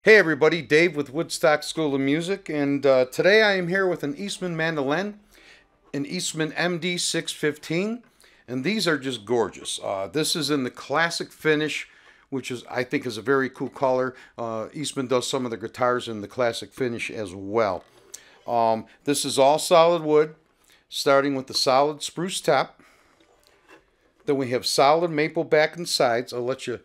Hey everybody, Dave with Woodstock School of Music, and today I am here with an Eastman mandolin, an Eastman MD615, and these are just gorgeous. This is in the classic finish, which I think is a very cool color. Eastman does some of the guitars in the classic finish as well. This is all solid wood, starting with the solid spruce top. Then we have solid maple back and sides. I'll let you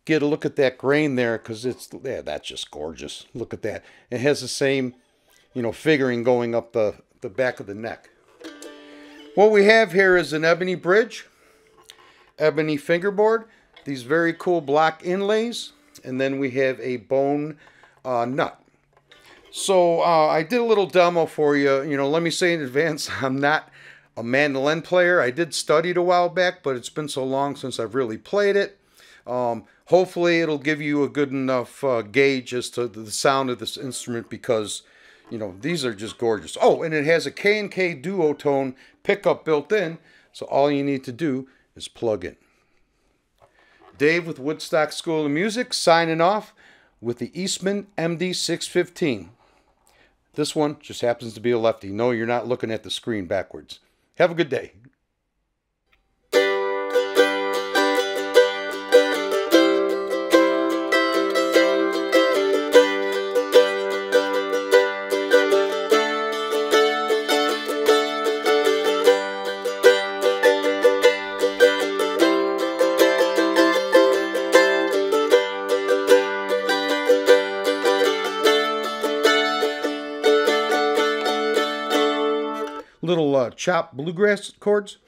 get a look at that grain there, because that's just gorgeous. Look at that. It has the same, figuring going up the back of the neck. What we have here is an ebony bridge, ebony fingerboard, these very cool block inlays, and then we have a bone nut. So I did a little demo for you. Let me say in advance, I'm not a mandolin player. I did study it a while back, but it's been so long since I've really played it. Hopefully it'll give you a good enough gauge as to the sound of this instrument, because these are just gorgeous. Oh, and it has a K&K duotone pickup built in, so all you need to do is plug in. Dave with Woodstock School of Music signing off with the Eastman MD615. This one just happens to be a lefty. No, you're not looking at the screen backwards. Have a good day. Little chopped bluegrass chords.